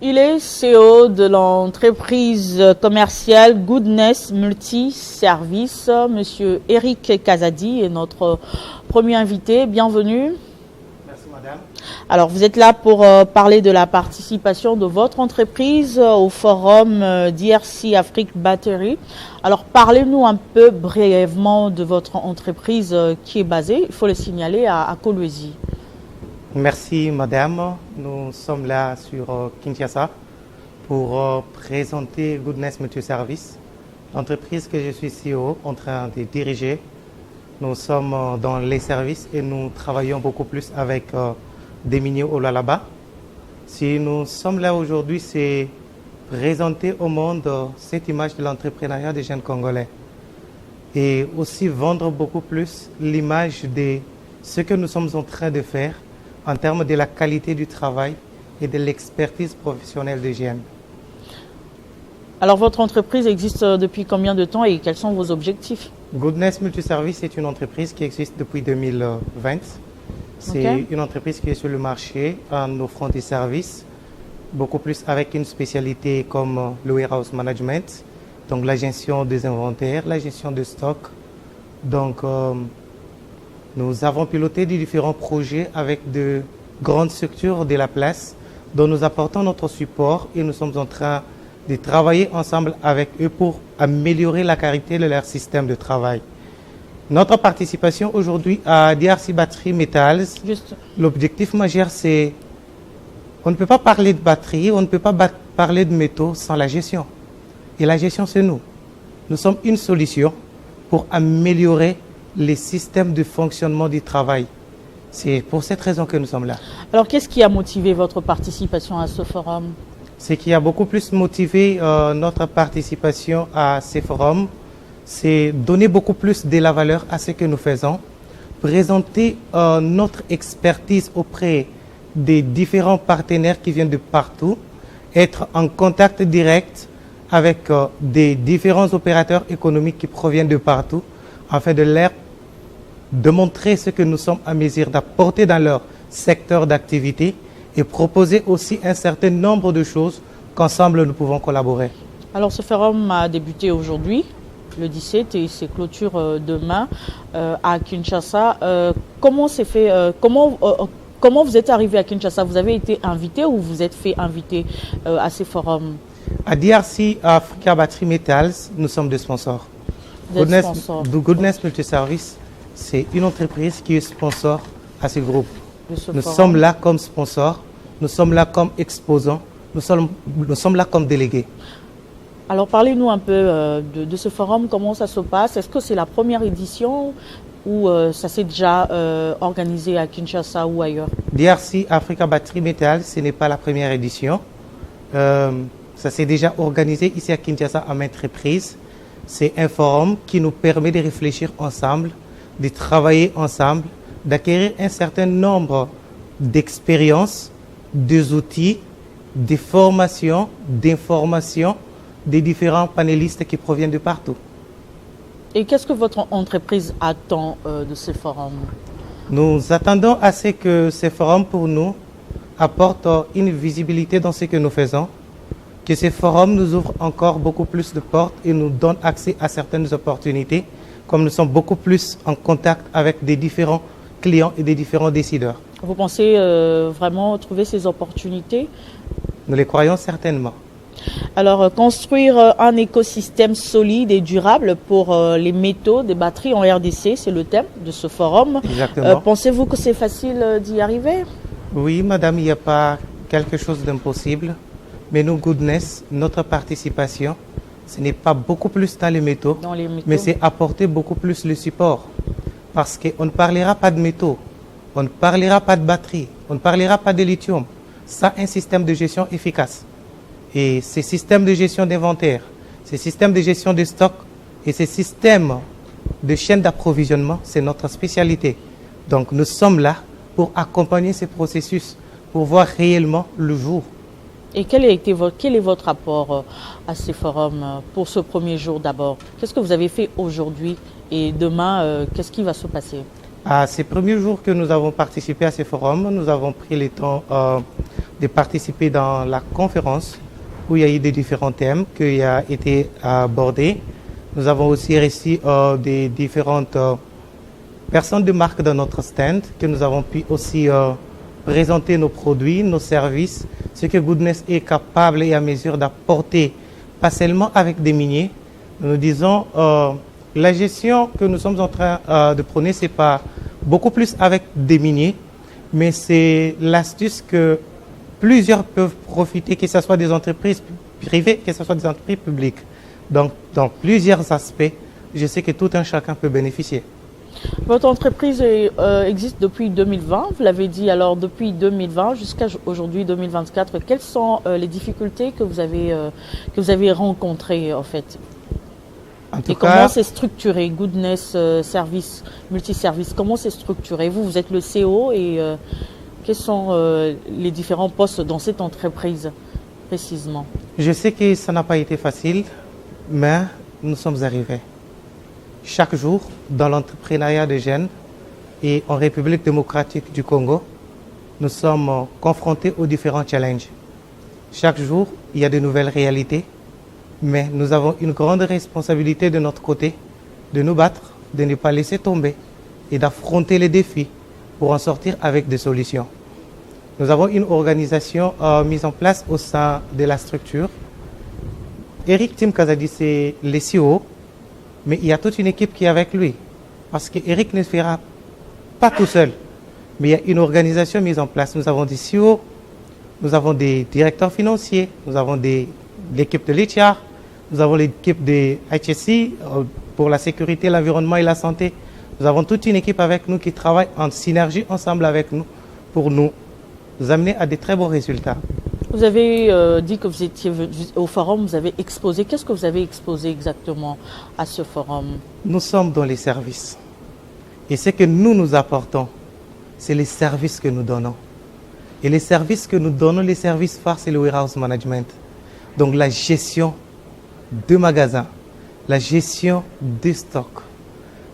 Il est CEO de l'entreprise commerciale Goodness Multiservice. Monsieur Eric Kazadi est notre premier invité. Bienvenue. Merci madame. Alors vous êtes là pour parler de la participation de votre entreprise au forum DRC Afrique Battery. Alors parlez-nous un peu brièvement de votre entreprise qui est basée, il faut le signaler, à Kolwezi. Merci madame. Nous sommes là sur Kinshasa pour présenter Goodness Multiservice, l'entreprise que je suis CEO en train de diriger. Nous sommes dans les services et nous travaillons beaucoup plus avec des miniers au Lualaba. Si nous sommes là aujourd'hui, c'est présenter au monde cette image de l'entrepreneuriat des jeunes Congolais et aussi vendre beaucoup plus l'image de ce que nous sommes en train de faire en termes de la qualité du travail et de l'expertise professionnelle des jeunes. Alors votre entreprise existe depuis combien de temps et quels sont vos objectifs? Goodness Multiservice est une entreprise qui existe depuis 2020. C'est une entreprise qui est sur le marché en offrant des services, beaucoup plus avec une spécialité comme le warehouse management, donc la gestion des inventaires, la gestion de stock. Donc, nous avons piloté des différents projets avec de grandes structures de la place dont nous apportons notre support et nous sommes en train de travailler ensemble avec eux pour améliorer la qualité de leur système de travail. Notre participation aujourd'hui à DRC Battery Metals, l'objectif majeur c'est on ne peut pas parler de batterie, on ne peut pas parler de métaux sans la gestion. Et la gestion c'est nous. Nous sommes une solution pour améliorer les systèmes de fonctionnement du travail. C'est pour cette raison que nous sommes là. Alors, qu'est-ce qui a motivé votre participation à ce forum? Ce qui a beaucoup plus motivé notre participation à ces forums, c'est donner beaucoup plus de la valeur à ce que nous faisons, présenter notre expertise auprès des différents partenaires qui viennent de partout, être en contact direct avec des différents opérateurs économiques qui proviennent de partout, afin de leur montrer ce que nous sommes à mesure d'apporter dans leur secteur d'activité et proposer aussi un certain nombre de choses qu'ensemble nous pouvons collaborer. Alors ce forum a débuté aujourd'hui, le 17, et c'est clôture demain à Kinshasa. Comment s'est fait, comment vous êtes arrivé à Kinshasa? Vous avez été invité ou vous êtes fait inviter à ces forums? À DRC Africa Battery Metals, nous sommes des sponsors. Goodness Multiservice, c'est une entreprise qui est sponsor à ce groupe. Nous sommes là comme sponsors, nous sommes là comme exposants, nous sommes là comme délégués. Alors parlez-nous un peu de ce forum, comment ça se passe? Est-ce que c'est la première édition ou ça s'est déjà organisé à Kinshasa ou ailleurs? DRC Africa Battery Metals, ce n'est pas la première édition. Ça s'est déjà organisé ici à Kinshasa à maintes reprises. C'est un forum qui nous permet de réfléchir ensemble, de travailler ensemble, d'acquérir un certain nombre d'expériences, des outils, des formations, d'informations des différents panélistes qui proviennent de partout. Et qu'est-ce que votre entreprise attend de ce forum? Nous attendons à ce que ces forums pour nous apportent une visibilité dans ce que nous faisons, que ces forums nous ouvrent encore beaucoup plus de portes et nous donnent accès à certaines opportunités, comme nous sommes beaucoup plus en contact avec des différents clients et des différents décideurs. Vous pensez vraiment trouver ces opportunités? Nous les croyons certainement. Alors, construire un écosystème solide et durable pour les métaux des batteries en RDC, c'est le thème de ce forum. Exactement. Pensez-vous que c'est facile d'y arriver? Oui, madame, il n'y a pas quelque chose d'impossible. Mais nous, Goodness, notre participation, ce n'est pas beaucoup plus dans les métaux, mais c'est apporter beaucoup plus le support. Parce qu'on ne parlera pas de métaux, on ne parlera pas de batterie, on ne parlera pas de lithium. Ça, un système de gestion efficace. Et ces systèmes de gestion d'inventaire, ces systèmes de gestion de stock et ces systèmes de chaîne d'approvisionnement, c'est notre spécialité. Donc nous sommes là pour accompagner ces processus, pour voir réellement le jour. Et quel est votre apport à ces forums pour ce premier jour d'abord? Qu'est-ce que vous avez fait aujourd'hui et demain, qu'est-ce qui va se passer? À ces premiers jours que nous avons participé à ces forums, nous avons pris le temps de participer dans la conférence où il y a eu des différents thèmes qui ont été abordés. Nous avons aussi reçu des différentes personnes de marque dans notre stand, que nous avons pu aussi présenter nos produits, nos services, ce que Goodness est capable et à mesure d'apporter, pas seulement avec des miniers. Nous disons, la gestion que nous sommes en train de prôner, c'est pas beaucoup plus avec des miniers, mais c'est l'astuce que plusieurs peuvent profiter, que ce soit des entreprises privées, que ce soit des entreprises publiques. Donc, dans plusieurs aspects, je sais que tout un chacun peut bénéficier. Votre entreprise existe depuis 2020, vous l'avez dit. Alors, depuis 2020 jusqu'à aujourd'hui, 2024, quelles sont les difficultés que vous avez rencontrées, en fait? Et comment c'est structuré, Goodness Service, Multiservice, comment c'est structuré? Vous êtes le CEO et quels sont les différents postes dans cette entreprise, précisément? Je sais que ça n'a pas été facile, mais nous sommes arrivés. Chaque jour, dans l'entrepreneuriat des jeunes et en République démocratique du Congo, nous sommes confrontés aux différents challenges. Chaque jour, il y a de nouvelles réalités, mais nous avons une grande responsabilité de notre côté de nous battre, de ne pas laisser tomber et d'affronter les défis pour en sortir avec des solutions. Nous avons une organisation mise en place au sein de la structure. Eric Tim Kazadi, c'est le CEO, mais il y a toute une équipe qui est avec lui. Parce qu'Eric ne fera pas tout seul. Mais il y a une organisation mise en place. Nous avons des CEO, nous avons des directeurs financiers, nous avons l'équipe de l'HR, nous avons l'équipe de HSI pour la sécurité, l'environnement et la santé. Nous avons toute une équipe avec nous qui travaille en synergie ensemble avec nous pour nous amener à de très bons résultats. Vous avez dit que vous étiez au forum, vous avez exposé. Qu'est-ce que vous avez exposé exactement à ce forum? Nous sommes dans les services. Et ce que nous apportons, c'est les services que nous donnons. Et les services que nous donnons, les services phares, c'est le warehouse management. Donc la gestion de magasins, la gestion de stocks,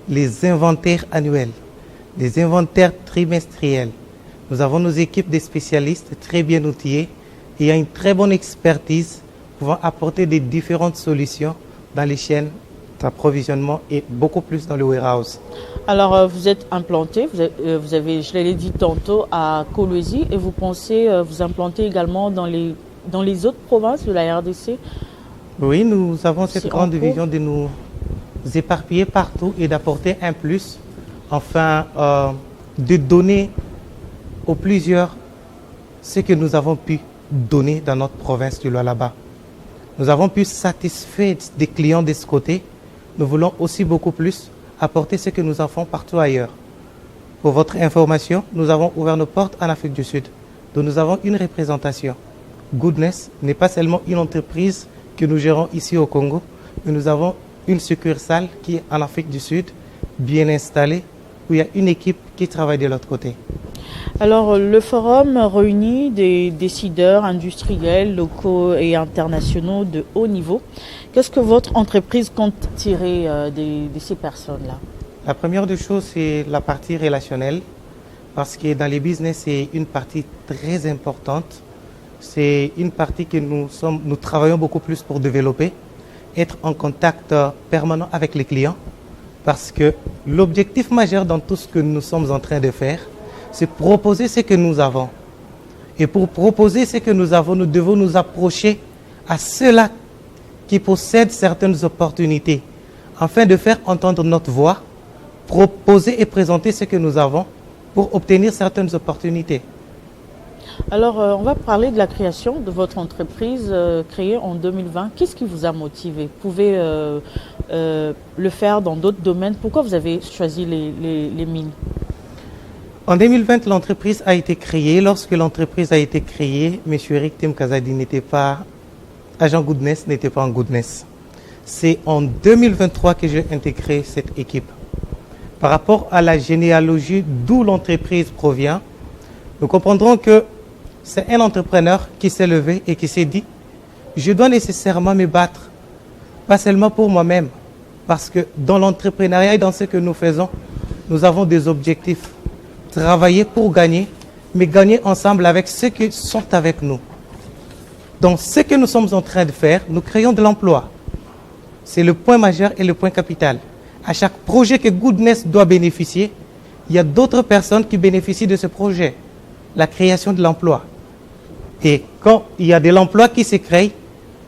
les inventaires annuels, les inventaires trimestriels. Nous avons nos équipes de spécialistes très bien outillées. Il y a une très bonne expertise pouvant apporter des différentes solutions dans les chaînes d'approvisionnement et beaucoup plus dans le warehouse. Alors, vous êtes implanté, vous avez, je l'ai dit tantôt, à Kolwezi et vous pensez vous implanter également dans les autres provinces de la RDC? Oui, nous avons cette grande vision de nous éparpiller partout et d'apporter un plus, enfin, de donner aux plusieurs ce que nous avons pu donner dans notre province du Lualaba. Nous avons pu satisfaire des clients de ce côté. Nous voulons aussi beaucoup plus apporter ce que nous en faisons partout ailleurs. Pour votre information, nous avons ouvert nos portes en Afrique du Sud. Donc nous avons une représentation. Goodness n'est pas seulement une entreprise que nous gérons ici au Congo, mais nous avons une succursale qui est en Afrique du Sud, bien installée, où il y a une équipe qui travaille de l'autre côté. Alors, le forum réunit des décideurs industriels, locaux et internationaux de haut niveau. Qu'est-ce que votre entreprise compte tirer de ces personnes-là? La première des choses, c'est la partie relationnelle, parce que dans les business, c'est une partie très importante. C'est une partie que nous travaillons beaucoup plus pour développer, être en contact permanent avec les clients, parce que l'objectif majeur dans tout ce que nous sommes en train de faire, c'est proposer ce que nous avons. Et pour proposer ce que nous avons, nous devons nous approcher à ceux-là qui possèdent certaines opportunités, afin de faire entendre notre voix, proposer et présenter ce que nous avons pour obtenir certaines opportunités. Alors, on va parler de la création de votre entreprise créée en 2020. Qu'est-ce qui vous a motivé? Vous pouvez le faire dans d'autres domaines. Pourquoi vous avez choisi les mines? En 2020, l'entreprise a été créée. Lorsque l'entreprise a été créée, M. Eric Tim Kazadi n'était pas agent Goodness, n'était pas en Goodness. C'est en 2023 que j'ai intégré cette équipe. Par rapport à la généalogie d'où l'entreprise provient, nous comprendrons que c'est un entrepreneur qui s'est levé et qui s'est dit « Je dois nécessairement me battre, pas seulement pour moi-même, parce que dans l'entrepreneuriat et dans ce que nous faisons, nous avons des objectifs. Travailler pour gagner, mais gagner ensemble avec ceux qui sont avec nous. Donc, ce que nous sommes en train de faire, nous créons de l'emploi. C'est le point majeur et le point capital. À chaque projet que Goodness doit bénéficier, il y a d'autres personnes qui bénéficient de ce projet. La création de l'emploi. Et quand il y a de l'emploi qui se crée,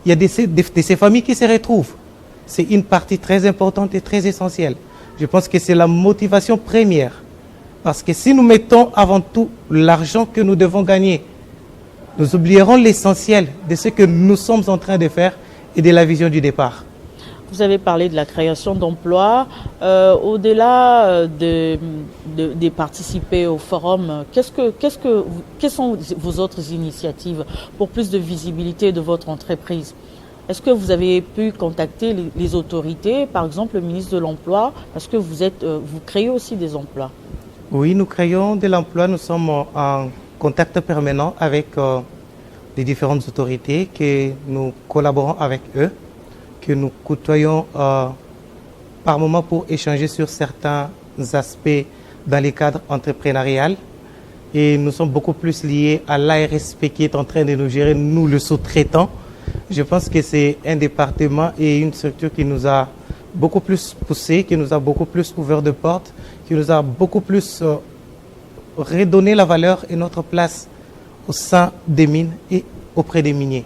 il y a de ces familles qui se retrouvent. C'est une partie très importante et très essentielle. Je pense que c'est la motivation première. Parce que si nous mettons avant tout l'argent que nous devons gagner, nous oublierons l'essentiel de ce que nous sommes en train de faire et de la vision du départ. Vous avez parlé de la création d'emplois. Au-delà de participer au forum, quelles sont vos autres initiatives pour plus de visibilité de votre entreprise? Est-ce que vous avez pu contacter les autorités, par exemple le ministre de l'Emploi, parce que vous créez aussi des emplois? Oui, nous créons de l'emploi. Nous sommes en contact permanent avec les différentes autorités, que nous collaborons avec eux, que nous côtoyons par moment pour échanger sur certains aspects dans les cadres entrepreneurial. Et nous sommes beaucoup plus liés à l'ARSP qui est en train de nous gérer, nous le sous-traitant. Je pense que c'est un département et une structure qui nous a beaucoup plus poussé, qui nous a beaucoup plus ouvert de portes, qui nous a beaucoup plus redonné la valeur et notre place au sein des mines et auprès des miniers.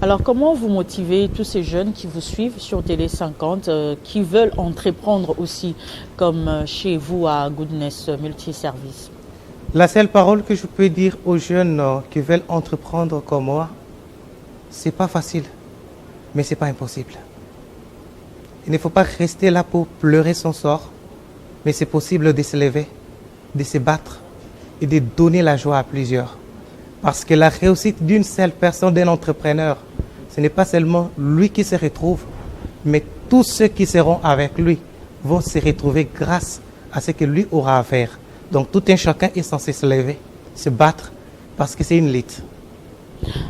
Alors, comment vous motivez tous ces jeunes qui vous suivent sur Télé 50, qui veulent entreprendre aussi, comme chez vous à Goodness Multiservice? La seule parole que je peux dire aux jeunes qui veulent entreprendre comme moi, c'est pas facile, mais c'est pas impossible. Il ne faut pas rester là pour pleurer son sort, mais c'est possible de se lever, de se battre et de donner la joie à plusieurs. Parce que la réussite d'une seule personne, d'un entrepreneur, ce n'est pas seulement lui qui se retrouve, mais tous ceux qui seront avec lui vont se retrouver grâce à ce que lui aura à faire. Donc tout un chacun est censé se lever, se battre, parce que c'est une lutte.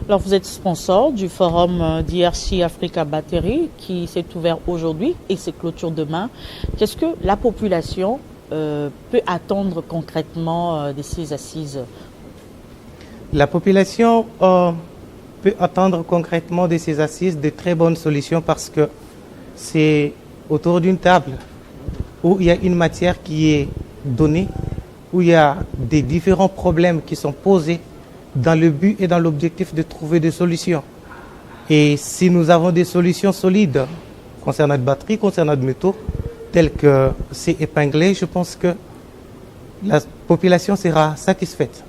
Alors vous êtes sponsor du forum DRC Africa Battery qui s'est ouvert aujourd'hui et se clôture demain. Qu'est-ce que la population peut attendre concrètement de ces assises? La population peut attendre concrètement de ces assises de très bonnes solutions parce que c'est autour d'une table où il y a une matière qui est donnée, où il y a des différents problèmes qui sont posés dans le but et dans l'objectif de trouver des solutions. Et si nous avons des solutions solides concernant les batteries, concernant les métaux, telles que c'est épinglé, je pense que la population sera satisfaite.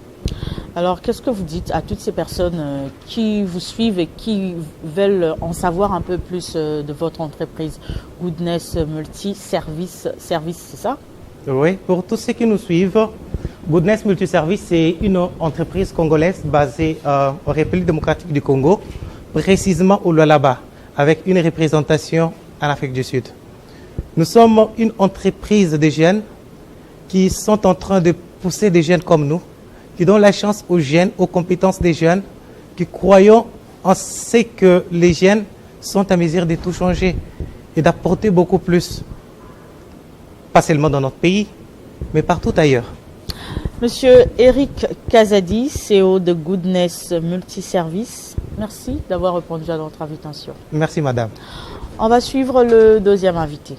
Alors, qu'est-ce que vous dites à toutes ces personnes qui vous suivent et qui veulent en savoir un peu plus de votre entreprise Goodness Multiservice, c'est ça? Oui, pour tous ceux qui nous suivent, Goodness Multiservice, c'est une entreprise congolaise basée en République démocratique du Congo, précisément au Lualaba, avec une représentation en Afrique du Sud. Nous sommes une entreprise de jeunes qui sont en train de pousser des jeunes comme nous, qui donnent la chance aux jeunes, aux compétences des jeunes, qui croyons en ce que les jeunes sont à mesure de tout changer et d'apporter beaucoup plus, pas seulement dans notre pays, mais partout ailleurs. Monsieur Eric Kazadi, CEO de Goodness Multiservice, merci d'avoir répondu à notre invitation. Merci madame. On va suivre le deuxième invité.